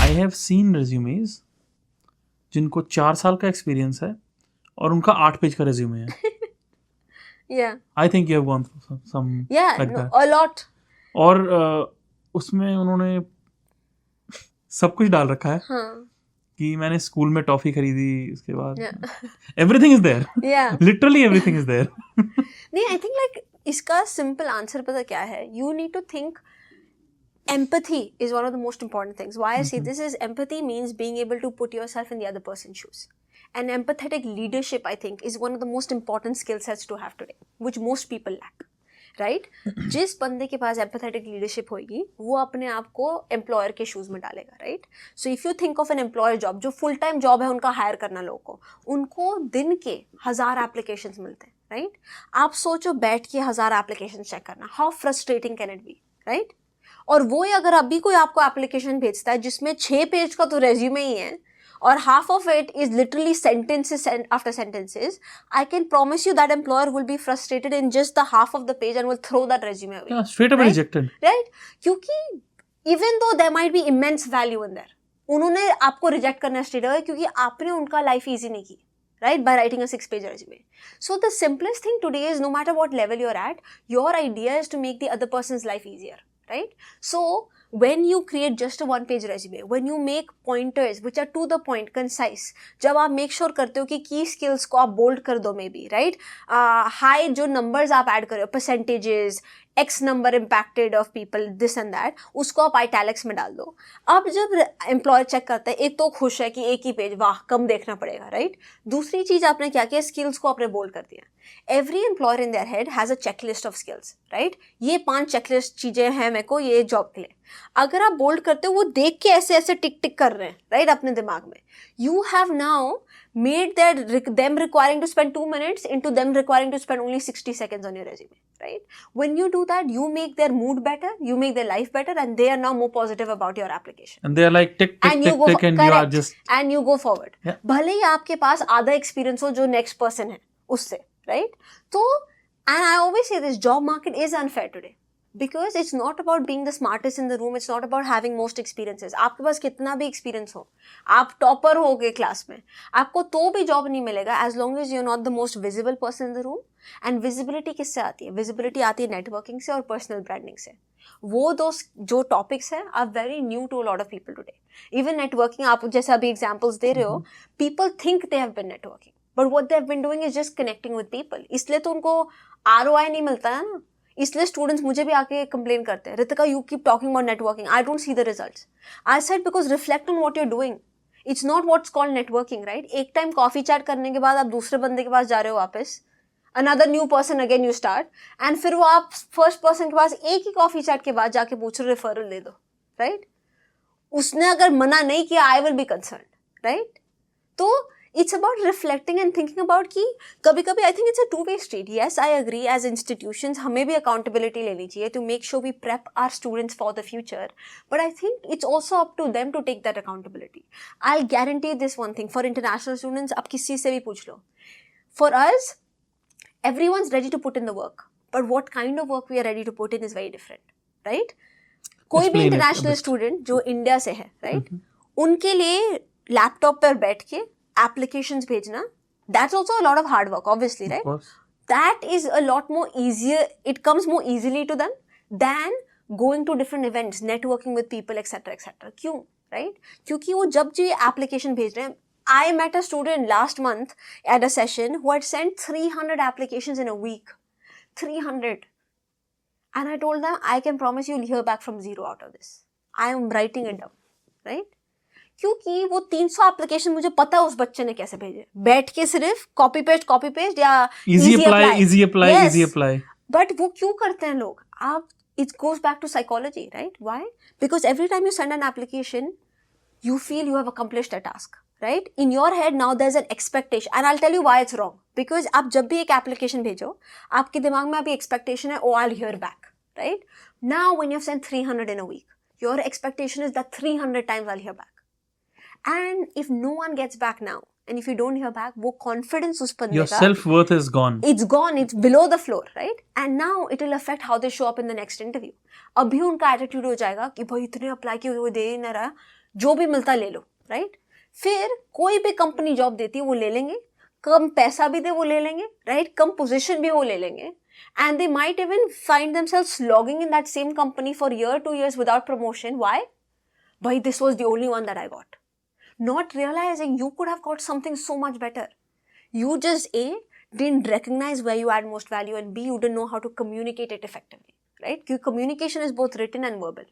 I have seen resumes जिनको 4 साल का एक्सपीरियंस है और उनका 8 पेज का रेज्यूमे है. Yeah. I think you have gone through some Yeah, like no, that. a lot. और उसमें उन्होंने सब कुछ डाल रखा है हाँ. कि मैंने स्कूल में टॉफी खरीदी, उसके बाद Yeah. Everything is there. Yeah. Literally everything is there. नहीं, आई थिंक लाइक इसका सिंपल आंसर पता क्या है? You need to think empathy is one of the most important things. Why I say this is empathy means being able to put yourself in the other person's shoes. And empathetic leadership, I think, is one of the most important skill sets to have today, which most people lack. Right? जिस बंदे के पास empathetic leadership होगी, वो अपने आप को employer के shoes में डालेगा, right? So if you think of an employer job, जो full time job है उनका hire करना लोगों को, उनको दिन के 1000 applications मिलते हैं, right? आप सोचो बैठ के 1000 applications check करना, how frustrating can it be, right? और वो अगर अभी कोई आपको एप्लीकेशन भेजता है जिसमें 6 पेज का तो रेज्यूमे ही है और half of it is literally sentences after sentences, I can promise you that employer will be frustrated in just the half of the page and will throw that resume away. Yeah, straight away right? rejected. Right? क्योंकि even though there might be immense value in there, उन्होंने आपको reject करना straight away क्योंकि आपने उनका life easy नहीं की. Right? By writing a 6-page resume. So the simplest thing today is no matter what level you're at, your idea is to make the other person's life easier. Right? So when you create just a 1-page resume, when you make pointers which are to the point, concise, जब आप make sure करते हो कि key skills को आप bold कर दो maybe, right? High जो numbers आप add कर रहे हो, percentages, X number impacted of people, this and that, उसको आप italics में डाल दो. अब जब employer check करता है, एक तो खुश है कि एक ही पेज, वाह कम देखना पड़ेगा, right? दूसरी चीज आपने क्या किया, skills को आपने bold कर दिया. Every employer in their head has a checklist of skills, right? ये 5 checklist चीजें हैं मेरे को ये जॉब के लिए. अगर आप बोल्ड करते हो वो देख के ऐसे ऐसे टिक टिक कर रहे हैं, राइट? अपने दिमाग में. You have now made them requiring to spend 2 minutes into them requiring to spend only 60 seconds on your resume, right? When you do that, you make their mood better, you make their life better, and they are now more positive about your application. And they are like tick tick tick tick and you are just and you go forward. Yeah. भले ही आपके पास आधा experience हो जो next person है उससे, right? तो and I always say this, job market is unfair today. Because it's not about being the smartest in the room, it's not about having most experiences. आपके पास कितना भी experience हो, आप टॉपर हो गए क्लास में, आपको तो भी जॉब नहीं मिलेगा as long as you're not the most visible person in the room. And visibility किससे आती है? Visibility आती है networking से और personal branding से. वो दो जो topics हैं are very new to a lot of people today. Even networking, आप जैसे अभी examples दे रहे हो, people think they have been networking, but what they have been doing is just connecting with people. इसलिए तो उनको ROI नहीं मिलता है ना. इसलिए स्टूडेंट्स मुझे भी आके कंप्लेन करते हैं, Ritika you keep talking about networking, I don't see the results. I said because reflect on what you are doing. It's not what's called networking, right? एक टाइम कॉफी चैट करने के बाद आप दूसरे बंदे के पास जा रहे हो वापस, another new person again you start, and फिर वो आप फर्स्ट पर्सन के पास एक ही कॉफी चैट के बाद जाके पूछ रहे रेफरल दे दो, राइट? उसने अगर मना नहीं किया I will be concern, right? तो it's about reflecting and thinking about कि कभी कभी I think it's a two-way street. Yes, I agree, as institutions हमें भी accountability लेनी चाहिए to make sure we prep our students for the future, but I think it's also up to them to take that accountability. I'll guarantee this one thing, for international students आप किसी से भी पूछ लो, for us everyone's ready to put in the work, but what kind of work we are ready to put in is very different, right? कोई भी international student जो India से है, right? उनके लिए लैपटॉप पर बैठ के applications भेजना, that's also a lot of hard work, obviously, right? Of course. That is a lot more easier, it comes more easily to them than going to different events, networking with people, etc. etc. क्यों, right? क्योंकि वो जब जो ये application भेज रहे हैं, I met a student last month at a session who had sent 300 applications in a week. 300. And I told them, I can promise you'll hear back from 0 out of this. I am writing it down, right? क्योंकि वो 300 application मुझे पता है उस बच्चे ने कैसे भेजे, बैठ के सिर्फ कॉपी पेस्ट या easy apply. बट वो क्यों करते हैं लोग? आप it goes back to psychology, right? Why? Because every time you send an application, you feel you have accomplished a task, right? In your head now there's an expectation, and I'll tell you why it's wrong. Because आप जब भी एक application भेजो, आपके दिमाग में अभी expectation है, oh I'll hear back, right? Now when you've sent 300 in a week, your expectation is that 300 times I'll hear back. And if no one gets back now, and if you don't hear back, वो confidence उस बंदे Your का self-worth is gone. it's gone, it's below the floor, right? And now it will affect how they show up in the next interview. अभी उनका attitude हो जाएगा कि भाई इतने अप्लाई किए हुए दे ही ना रहा, जो भी मिलता ले लो, right? फिर कोई भी कंपनी जॉब देती है वो ले लेंगे, कम पैसा भी दे वो ले लेंगे, right? कम पोजीशन भी वो ले लेंगे, and they might even find themselves slogging in that same company for a year, 2 years without promotion. Why? Bhai, this was the only one that I got. Not realizing you could have got something so much better. You just A, didn't recognize where you add most value, and B, you didn't know how to communicate it effectively, right? Because communication is both written and verbal.